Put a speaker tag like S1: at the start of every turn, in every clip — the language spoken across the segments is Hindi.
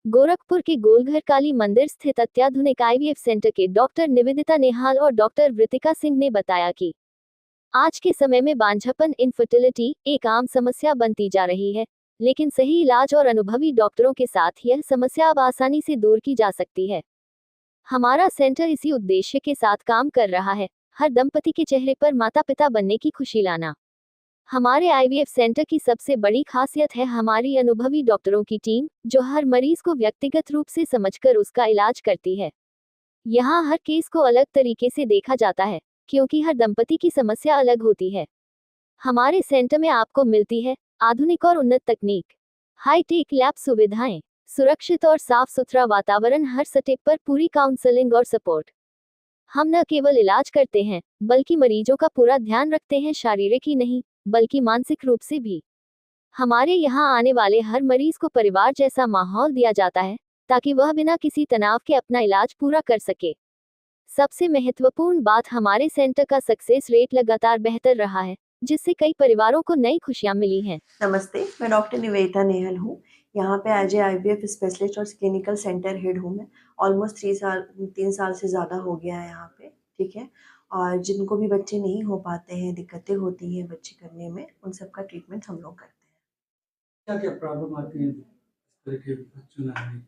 S1: गोरखपुर के गोलघर काली मंदिर स्थित अत्याधुनिक आईवीएफ सेंटर के डॉक्टर निवेदिता नेहाल और डॉक्टर वृतिका सिंह ने बताया कि आज के समय में बांझपन इनफर्टिलिटी एक आम समस्या बनती जा रही है, लेकिन सही इलाज और अनुभवी डॉक्टरों के साथ यह समस्या अब आसानी से दूर की जा सकती है। हमारा सेंटर इसी उद्देश्य के साथ काम कर रहा है, हर दंपति के चेहरे पर माता पिता बनने की खुशी लाना। हमारे आईवीएफ सेंटर की सबसे बड़ी खासियत है हमारी अनुभवी डॉक्टरों की टीम, जो हर मरीज को व्यक्तिगत रूप से समझकर उसका इलाज करती है। यहाँ हर केस को अलग तरीके से देखा जाता है, क्योंकि हर दंपति की समस्या अलग होती है। हमारे सेंटर में आपको मिलती है आधुनिक और उन्नत तकनीक, हाई-टेक लैब सुविधाएं, सुरक्षित और साफ सुथरा वातावरण, हर स्टेप पर पूरी काउंसलिंग और सपोर्ट। हम न केवल इलाज करते हैं, बल्कि मरीजों का पूरा ध्यान रखते हैं, शारीरिक ही नहीं, बल्कि मानसिक रूप से भी। हमारे यहाँ आने वाले हर मरीज को परिवार जैसा माहौल दिया जाता है, ताकि वह बिना किसी तनाव के अपना इलाज पूरा कर सके। सबसे महत्वपूर्ण बात, हमारे सेंटर का सक्सेस रेट लगातार बेहतर रहा है, जिससे कई परिवारों को नई खुशियां मिली हैं।
S2: नमस्ते, मैं डॉक्टर निवेदिता नेहल हूँ। यहाँ पे एज ए आईवीएफ स्पेशलिस्ट और क्लिनिकल सेंटर हेड हूँ मैं। ऑलमोस्ट 3 साल से ज़्यादा हो गया है यहाँ पे, ठीक है। और जिनको भी बच्चे नहीं हो पाते हैं, दिक्कतें होती हैं बच्चे करने में, उन सब का ट्रीटमेंट हम लोग करते हैं।
S3: क्या-क्या प्रॉब्लम आती है इस तरह के बच्चों में आने की?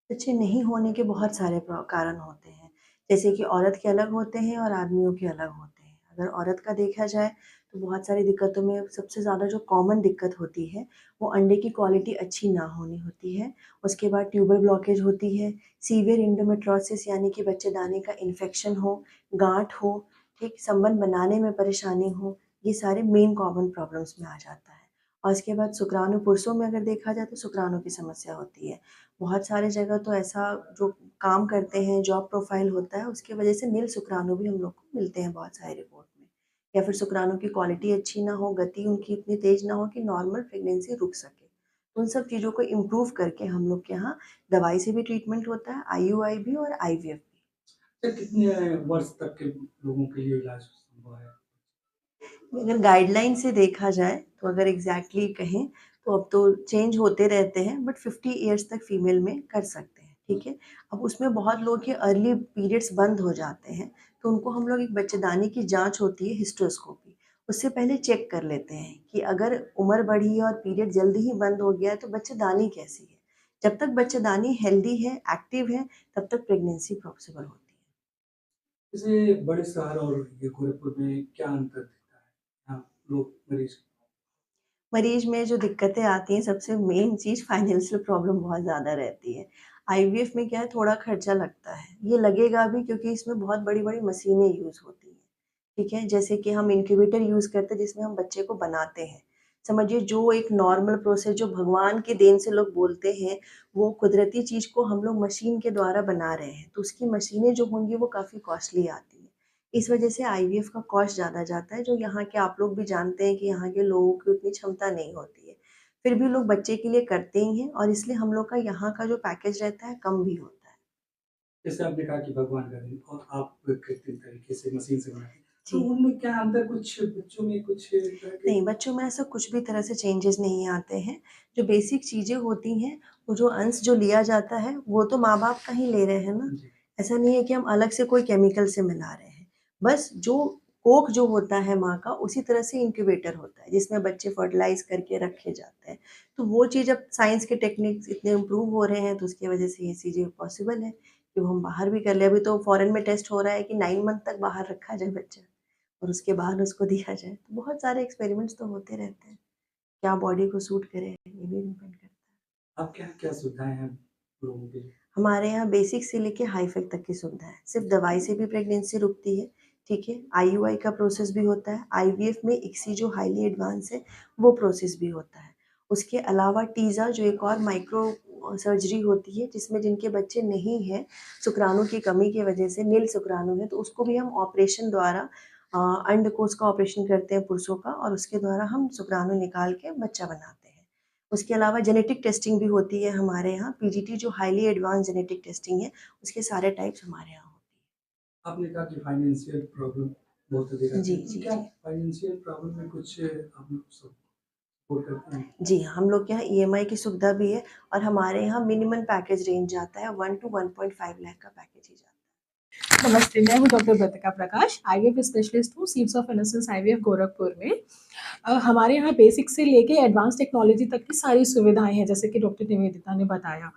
S2: बच्चे नहीं होने के बहुत सारे कारण होते हैं, जैसे कि औरत के अलग होते हैं और आदमियों के अलग होते हैं। अगर औरत का देखा जाए तो बहुत सारी दिक्कतों में सबसे ज़्यादा जो कॉमन दिक्कत होती है, वो अंडे की क्वालिटी अच्छी ना होनी होती है। उसके बाद ट्यूबर ब्लॉकेज होती है, सीवियर एंडोमेट्रियोसिस यानी कि बच्चेदानी का इन्फेक्शन हो, गाँठ हो, ठीक, संबंध बनाने में परेशानी हो, ये सारे मेन कॉमन प्रॉब्लम्स में आ जाता है। और उसके बाद शुक्राणु, पुरुषों में अगर देखा जाए तो शुक्राणु की समस्या होती है। बहुत सारे जगह तो ऐसा जो काम करते हैं, जॉब प्रोफाइल होता है, उसकी वजह से नील शुक्राणु भी हम लोग को मिलते हैं बहुत सारे रिपोर्ट में। या फिर शुक्राणु की क्वालिटी अच्छी ना हो, गति उनकी इतनी तेज ना हो कि नॉर्मल प्रेगनेंसी रुक सके। उन सब चीज़ों को इम्प्रूव करके हम लोग के यहाँ दवाई से भी ट्रीटमेंट होता है, आईयूआई भी और आईवीएफ भी।
S3: अच्छा, कितने वर्ष तक के लोगों के लिए इलाज संभव है?
S2: अगर गाइडलाइन से देखा जाए तो अगर एग्जैक्टली कहें तो अब तो चेंज होते रहते हैं, बट 50 ईयर्स तक फीमेल में कर सकते हैं, ठीक है। अब उसमें बहुत लोग के अर्ली पीरियड्स बंद हो जाते हैं, तो उनको हम लोग एक बच्चेदानी की जांच होती है हिस्ट्रोस्कोपी, उससे पहले चेक कर लेते हैं कि अगर उम्र बढ़ी है और पीरियड जल्दी ही बंद हो गया है तो बच्चेदानी कैसी है। जब तक बच्चेदानी हेल्दी है, एक्टिव है, तब तक प्रेगनेंसी पॉसिबल होती है।
S3: जैसे बड़े शहर और ये गोरखपुर में क्या अंतर दिखता है? यहाँ लोग
S2: मरीज में जो दिक्कतें आती हैं, सबसे मेन चीज़ फाइनेंशियल प्रॉब्लम बहुत ज़्यादा रहती है। आईवीएफ में क्या है, थोड़ा खर्चा लगता है, ये लगेगा भी क्योंकि इसमें बहुत बड़ी-बड़ी मशीनें यूज़ होती हैं, ठीक है? जैसे कि हम इंक्यूबेटर यूज़ करते हैं जिसमें हम बच्चे को बनाते हैं। समझिए जो एक नॉर्मल प्रोसेस जो भगवान की देन से लोग बोलते हैं, वो कुदरती चीज़ को हम लोग मशीन के द्वारा बना रहे हैं, तो उसकी मशीनें जो होंगी वो काफ़ी कॉस्टली आती हैं। इस वजह से आईवीएफ का कॉस्ट ज़्यादा जाता है, जो यहाँ के आप लोग भी जानते हैं कि यहाँ के लोगों की उतनी क्षमता नहीं होती है। फिर भी लोग बच्चे के लिए करते ही हैं और इसलिए हम लोग का यहाँ का जो पैकेज रहता है, कम भी होता है।
S3: जैसे आपने कहा कि भगवान का दिन और आप कृत्रिम तरीके से मशीन से बनाते हैं, तो
S2: जी।
S3: उनमें क्या अंतर, कुछ बच्चों में कुछ तरह के?
S2: नहीं, बच्चों में ऐसा कुछ भी तरह से चेंजेज़ नहीं आते हैं। जो बेसिक चीज़ें होती हैं, वो जो अंश जो लिया जाता है, वो तो माँ-बाप का ही ले रहे हैं ना।
S3: जी।
S2: ऐसा नहीं है कि हम अलग से कोई केमिकल से मिला रहे हैं। बस जो कोख जो होता है माँ का, उसी तरह से इंक्यूबेटर होता है, जिसमें बच्चे फर्टिलाइज़ करके रखे जाते हैं। तो वो चीज़ अब साइंस के टेक्निक्स इतने इम्प्रूव हो रहे हैं, तो उसकी वजह से ये चीज़ें पॉसिबल है कि वो हम बाहर भी कर लें। अभी तो फ़ॉरेन में टेस्ट हो रहा है कि 9 मंथ तक बाहर रखा जाए बच्चा। और उसके बाद उसको दिया जाए। तो बहुत सारे एक्सपेरिमेंट्स तो होते रहते हैं। क्या बॉडी को सूट करे, ये भी डिपेंड करता है।
S3: अब क्या-क्या सुविधाएँ हैं लोगों के लिए?
S2: हमारे यहाँ बेसिक से लेके हाई-फ़ेक तक की सुविधा है। सिर्फ़ दवाई से भी प्रेगनेंसी रुकती है, ठीक है? आईयूआई का प्रोसेस भी होता है। आईवीएफ में इक्सी जो हाईली एडवांस है, वो प्रोसेस भी होता है। उसके अलावा टीज़ा जो एक और माइक्रो सर्जरी होती है, जिसमें जिनके बच्चे नहीं हैं, शुक्राणु की कमी की वजह से नील शुक्राणु है, तो उसको भी हम ऑपरेशन द्वारा अंडकोश का ऑपरेशन करते हैं पुरुषों का, और उसके द्वारा हम शुक्राणु निकाल के बच्चा बनाते हैं। उसके अलावा जेनेटिक टेस्टिंग भी होती है हमारे यहाँ, पीजीटी जो हाईली एडवांस जेनेटिक टेस्टिंग है, उसके सारे टाइप्स हमारे यहाँ होती
S3: आपने कहा कि फाइनेंशियल प्रॉब्लम बहुत अधिक
S2: है।
S3: आती
S2: जी,
S3: है, तो
S2: जी,
S3: क्या
S2: जी।
S3: फाइनेंशियल प्रॉब्लम में कुछ आप सब अफोर्ड करते हैं?
S2: जी, हम लोग के यहाँ ईएमआई की सुविधा भी है और हमारे यहाँ मिनिमम पैकेज रेंज जाता है 1 टू 1.5 लाख का पैकेज ही जाता है।
S4: नमस्ते, मैं हूँ डॉक्टर ब्रतिका प्रकाश, आईवीएफ स्पेशलिस्ट हूँ, seeds of innocence IVF Gorakhpur में। हमारे यहाँ बेसिक से लेके एडवांस टेक्नोलॉजी तक की सारी सुविधाएं हैं, जैसे कि डॉक्टर निवेदिता ने बताया।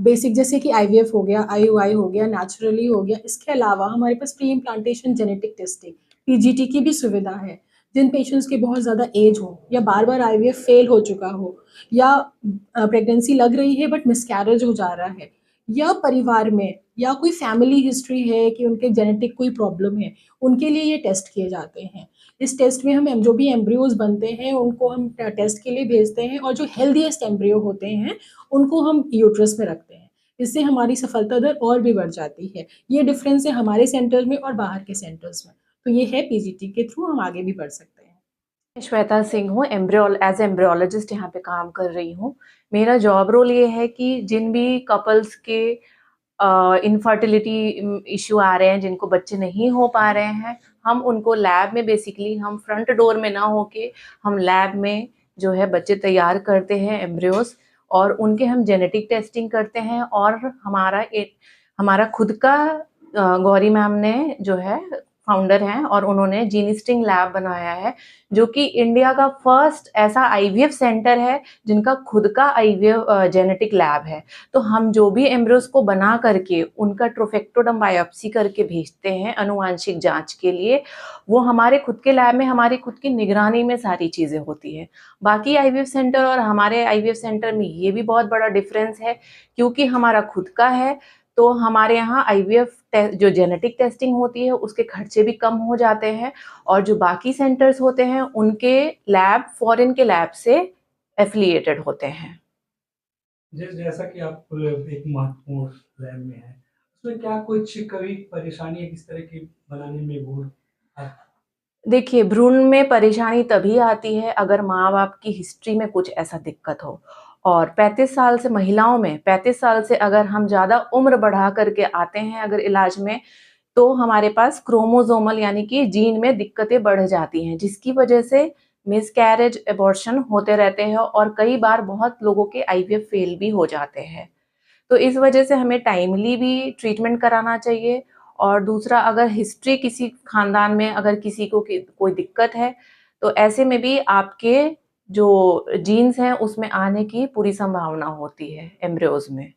S4: बेसिक जैसे कि आईवीएफ हो गया, आईयूआई हो गया, नेचुरली हो गया। इसके अलावा हमारे पास pre implantation genetic testing, PGT की भी सुविधा है। जिन पेशेंट्स की बहुत ज़्यादा एज हो या बार बार आईवीएफ फेल हो चुका हो या प्रेगनेंसी लग रही है बट मिसकैरेज हो जा रहा है, या परिवार में या कोई फैमिली हिस्ट्री है कि उनके जेनेटिक कोई प्रॉब्लम है, उनके लिए ये टेस्ट किए जाते हैं। इस टेस्ट में हम जो भी एम्ब्रियोज बनते हैं उनको हम टेस्ट के लिए भेजते हैं, और जो हेल्दीएस्ट एम्ब्रियो होते हैं उनको हम यूट्रस में रखते हैं। इससे हमारी सफलता दर और भी बढ़ जाती है। ये डिफरेंस है हमारे सेंटर में और बाहर के सेंटर्स में। तो ये है, पीजीटी के थ्रू हम आगे भी बढ़ सकते हैं।
S5: मैं श्वेता सिंह हूँ, एज एम्ब्रियोलॉजिस्ट यहाँ पे काम कर रही हूँ। मेरा जॉब रोल ये है कि जिन भी कपल्स के इनफर्टिलिटी इश्यू आ रहे हैं, जिनको बच्चे नहीं हो पा रहे हैं, हम उनको लैब में बेसिकली, हम फ्रंट डोर में ना होके हम लैब में जो है बच्चे तैयार करते हैं, एम्ब्रियोज, और उनके हम जेनेटिक टेस्टिंग करते हैं। और हमारा खुद का गौरी मैम ने जो है फाउंडर हैं और उन्होंने जीनिस्टिंग लैब बनाया है, जो कि इंडिया का फर्स्ट ऐसा आईवीएफ सेंटर है जिनका खुद का आईवीएफ जेनेटिक लैब है। तो हम जो भी एम्ब्रियोज को बना करके उनका ट्रोफेक्टोडम बायोप्सी करके भेजते हैं अनुवांशिक जांच के लिए, वो हमारे खुद के लैब में हमारी खुद की निगरानी में सारी चीज़ें होती है। बाकी आईवीएफ सेंटर और हमारे आईवीएफ सेंटर में ये भी बहुत बड़ा डिफरेंस है, क्योंकि हमारा खुद का है तो हमारे यहाँ आईवीएफ जो जेनेटिक टेस्टिंग होती है उसके खर्चे भी कम हो जाते हैं, और जो बाकी सेंटर्स होते हैं उनके लैब फॉरेन के लैब से एफिलिएटेड होते हैं।
S3: जैसा कि आप एक महत्वपूर्ण लैब में है, उसमें क्या कुछ कभी परेशानी है किस तरह की बनाने में भूल?
S5: देखिए, भ्रूण में परेशानी तभी आती है अगर माँ-बाप की हिस्ट्री में कुछ ऐसा दिक्कत हो, और 35 साल से महिलाओं में 35 साल से अगर हम ज़्यादा उम्र बढ़ा करके आते हैं अगर इलाज में, तो हमारे पास क्रोमोसोमल यानी कि जीन में दिक्कतें बढ़ जाती हैं, जिसकी वजह से मिसकैरेज, एबॉर्शन होते रहते हैं, और कई बार बहुत लोगों के आईवीएफ फेल भी हो जाते हैं। तो इस वजह से हमें टाइमली भी ट्रीटमेंट कराना चाहिए। और दूसरा, अगर हिस्ट्री किसी खानदान में अगर किसी को कोई दिक्कत है, तो ऐसे में भी आपके जो जीन्स हैं उसमें आने की पूरी संभावना होती है एम्ब्रियोज में।